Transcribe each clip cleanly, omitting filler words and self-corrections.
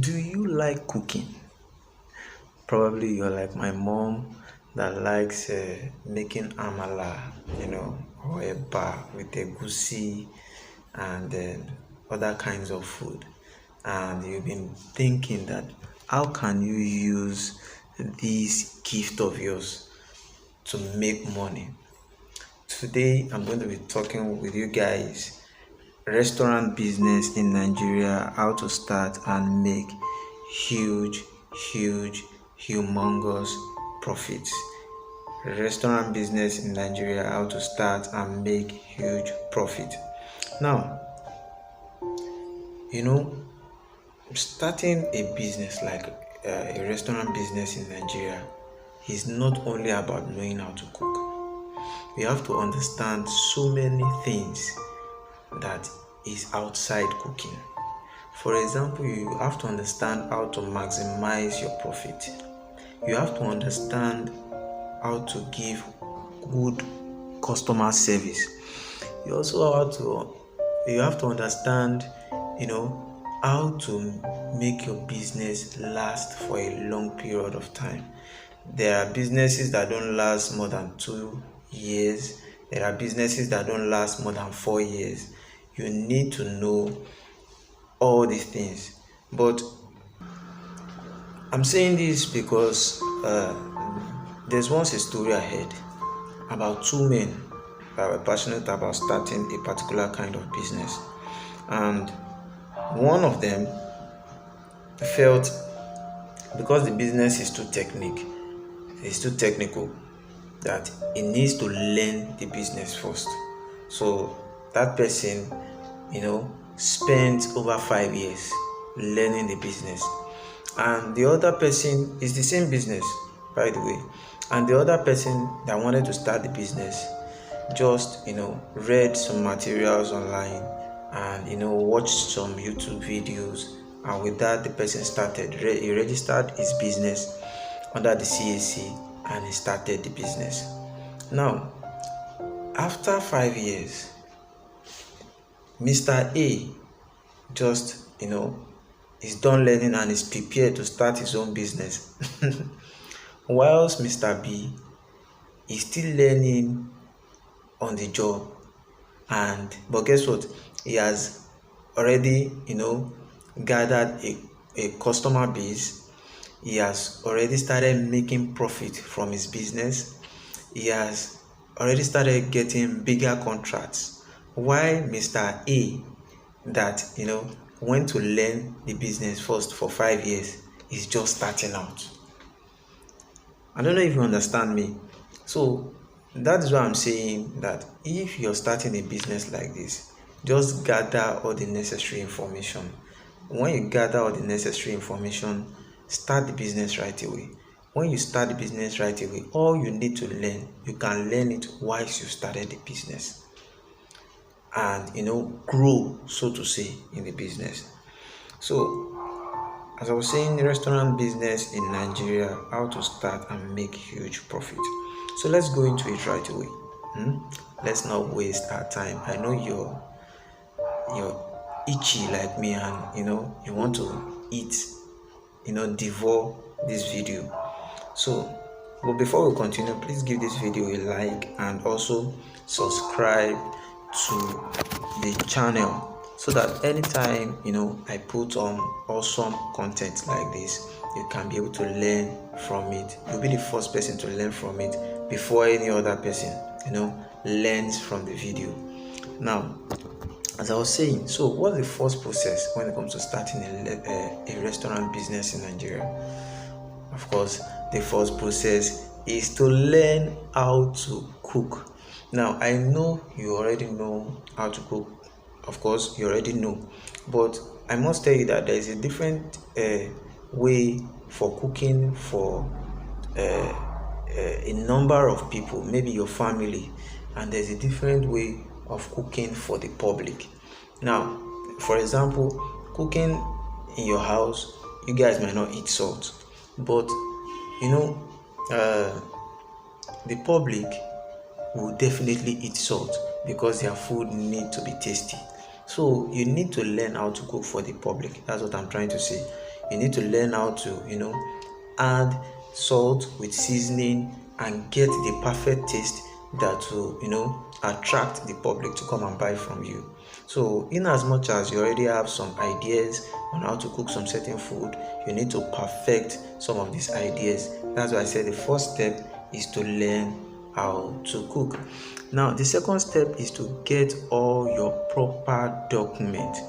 Do you like cooking? Probably you're like my mom that likes making amala, or eba with egusi and other kinds of food. And you've been thinking that how can you use this gift of yours to make money? Today, I'm going to be talking with you guys restaurant business in Nigeria, how to start and make huge, huge, humongous profits. Restaurant business in Nigeria, how to start and make huge profit. Now, you know, starting a business like a restaurant business in Nigeria is not only about knowing how to cook. We have to understand so many things that is outside cooking. For example, you have to understand how to maximize your profit. You have to understand how to give good customer service. You have to understand, how to make your business last for a long period of time. There are businesses that don't last more than 2 years. There are businesses that don't last more than 4 years. You need to know all these things. But I'm saying this because there's once a story I heard about two men that were passionate about starting a particular kind of business. And one of them felt because the business is it's too technical, that he needs to learn the business first. So that person, spent over 5 years learning the business. And the other person is the same business, by the way. And the other person that wanted to start the business just, read some materials online and, watched some YouTube videos. And with that, the person he registered his business under the CAC and he started the business. Now, after 5 years, Mr. A just, is done learning and is prepared to start his own business. Whilst Mr. B is still learning on the job. But guess what? He has already, gathered a customer base. He has already started making profit from his business. He has already started getting bigger contracts. While Mr. A that, went to learn the business first for 5 years is just starting out. I don't know if you understand me. So that is why I'm saying that if you're starting a business like this, just gather all the necessary information. When you gather all the necessary information, start the business right away. When you start the business right away, all you need to learn, you can learn it once you started the business. And, grow, so to say, in the business. So, as I was saying, the restaurant business in Nigeria, how to start and make huge profit. So let's go into it right away. Let's not waste our time. I know you're itchy like me, and you want to eat, devour this video. So, but before we continue, please give this video a like and also subscribe to the channel so that anytime I put on awesome content like this, you can be able to learn from it. You'll be the first person to learn from it before any other person learns from the video. Now, as I was saying, so what's the first process when it comes to starting a restaurant business in Nigeria? Of course, the first process is to learn how to cook. Now, I know you already know how to cook. Of course, you already know. But I must tell you that there is a different way for cooking for a number of people, maybe your family. And there's a different way of cooking for the public. Now, for example, cooking in your house, you guys might not eat salt. But, the public will definitely eat salt because their food need to be tasty. So you need to learn how to cook for the public. That's what I'm trying to say. You need to learn how to, add salt with seasoning and get the perfect taste that will, attract the public to come and buy from you. So in as much as you already have some ideas on how to cook some certain food, you need to perfect some of these ideas. That's why I said the first step is to learn how to cook. Now the second step is to get all your proper documents.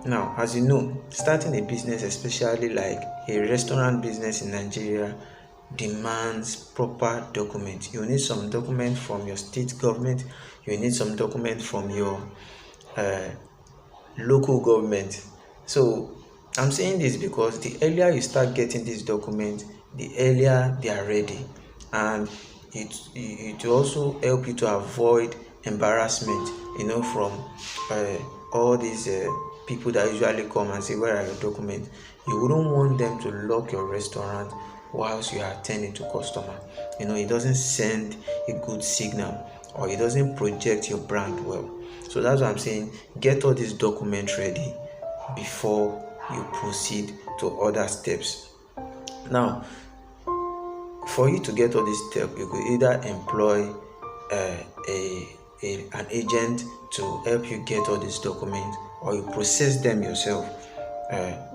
Now, as you know, starting a business, especially like a restaurant business in Nigeria, demands proper documents. You need some document from your state government. You need some document from your uh, local government. So I'm saying this because the earlier you start getting these documents, the earlier they are ready, and it will also help you to avoid embarrassment, from all these people that usually come and say, where are your documents? You wouldn't want them to lock your restaurant whilst you are attending to customer. It doesn't send a good signal, or it doesn't project your brand well. So that's what I'm saying. Get all these documents ready before you proceed to other steps. Now, for you to get all these steps, you could either employ an agent to help you get all these documents, or you process them yourself.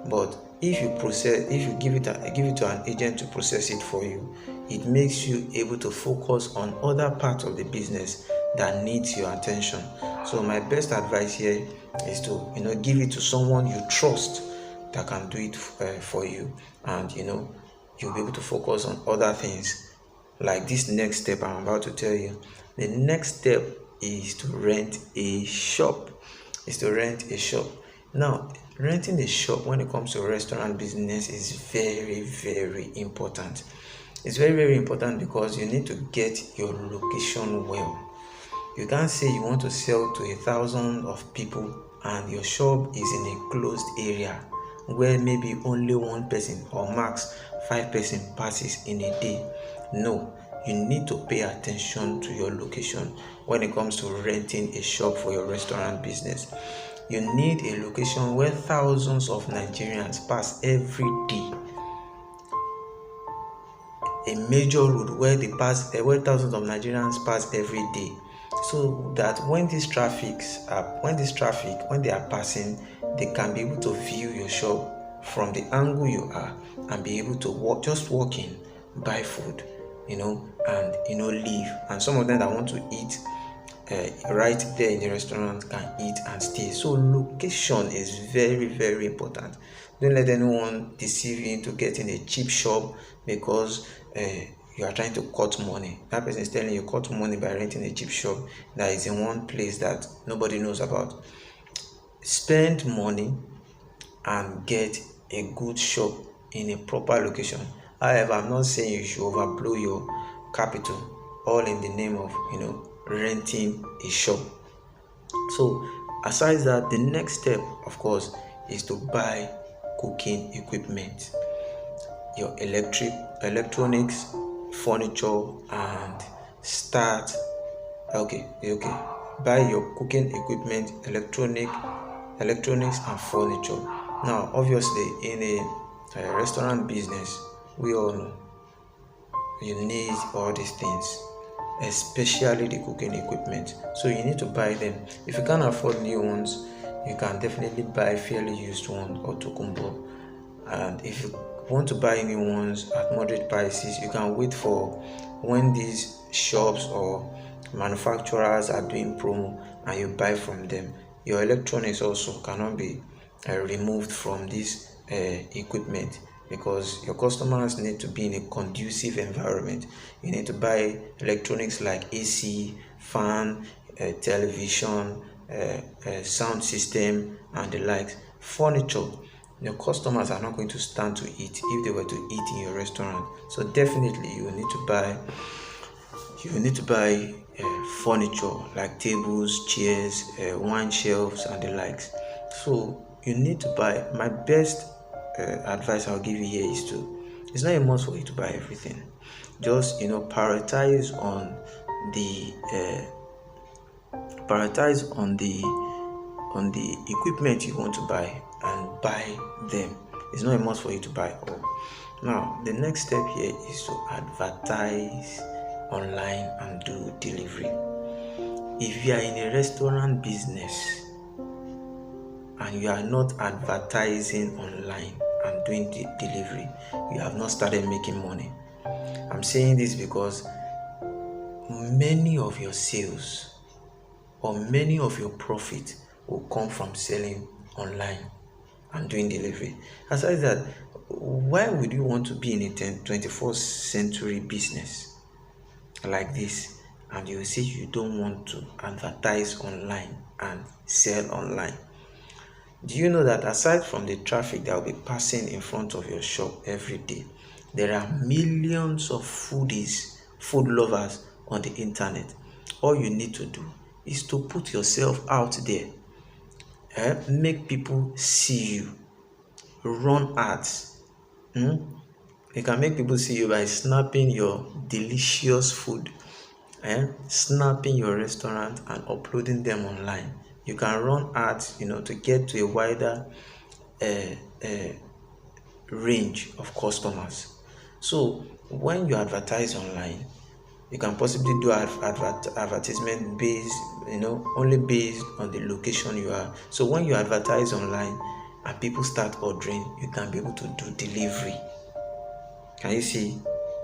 But if you give it to an agent to process it for you, it makes you able to focus on other parts of the business that needs your attention. So my best advice here is to give it to someone you trust that can do it for you, and you'll be able to focus on other things like this next step I'm about to tell you. The next step is to rent a shop. Now, renting a shop when it comes to restaurant business is very, very important. It's very, very important because you need to get your location well. You can't say you want to sell to 1,000 of people and your shop is in a closed area where maybe only one person or max 5 person passes in a day. No, you need to pay attention to your location when it comes to renting a shop for your restaurant business. You need a location where thousands of Nigerians pass every day. A major road where thousands of Nigerians pass every day, so that when they are passing, they can be able to view your shop from the angle you are and be able to walk in, buy food, and leave. And some of them that want to eat right there in the restaurant can eat and stay. So location is very, very important. Don't let anyone deceive you into getting a cheap shop because you are trying to cut money. That person is telling you cut money by renting a cheap shop that is in one place that nobody knows about. Spend money and get a good shop in a proper location. However, I'm not saying you should overblow your capital all in the name of renting a shop. So aside that, the next step, of course, is to buy cooking equipment, your electronics, furniture, and start. Okay. Buy your cooking equipment, electronics, and furniture. Now, obviously, in a restaurant business, we all know you need all these things, especially the cooking equipment. So you need to buy them. If you can't afford new ones, you can definitely buy fairly used ones or tokumbo. And if you want to buy new ones at moderate prices, you can wait for when these shops or manufacturers are doing promo and you buy from them. Your electronics also cannot be removed from this equipment, because your customers need to be in a conducive environment. You need to buy electronics like AC, fan, television, sound system, and the likes. Furniture, your customers are not going to stand to eat if they were to eat in your restaurant. So definitely you need to buy furniture like tables, chairs, wine shelves, and the likes. So you need to buy. My best advice I'll give you here is it's not a must for you to buy everything. Just prioritize on the equipment you want to buy and buy them. It's not a must for you to buy all. Now, the next step here is to advertise online and do delivery. If you are in a restaurant business and you are not advertising online and doing the delivery, you have not started making money. I'm saying this because many of your sales or many of your profit will come from selling online and doing delivery. Aside that, why would you want to be in a 21st century business like this and you say you don't want to advertise online and sell online? Do you know that aside from the traffic that will be passing in front of your shop every day, there are millions of foodies, food lovers on the internet? All you need to do is to put yourself out there, make people see you, run ads. You can make people see you by snapping your delicious food, snapping your restaurant and uploading them online. You can run ads, to get to a wider range of customers. So when you advertise online, you can possibly do advertisement based, only based on the location you are. So when you advertise online and people start ordering, you can be able to do delivery. Can you see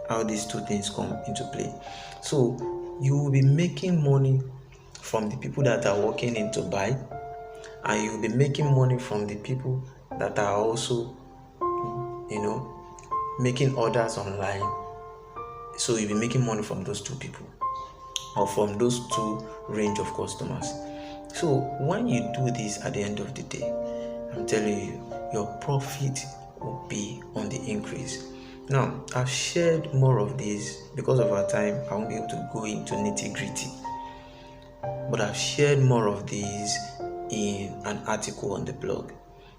how these two things come into play? So you will be making money from the people that are walking in to buy, and you will be making money from the people that are also, making orders online. So you'll be making money from those two people or from those two range of customers. So when you do this at the end of the day, I'm telling you, your profit will be on the increase. Now, I've shared more of this because of our time. I won't be able to go into nitty-gritty, but I've shared more of these in an article on the blog.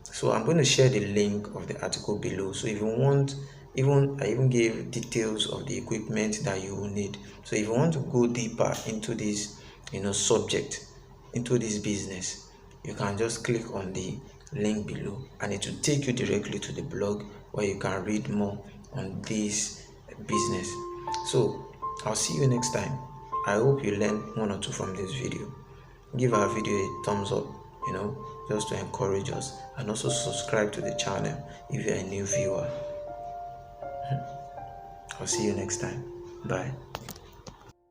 So I'm going to share the link of the article below. So if you want, I even gave details of the equipment that you will need. So if you want to go deeper into this, subject, into this business, you can just click on the link below and it will take you directly to the blog where you can read more on this business. So I'll see you next time. I hope you learned one or two from this video. Give our video a thumbs up, just to encourage us, and also subscribe to the channel if you're a new viewer. I'll see you next time. Bye.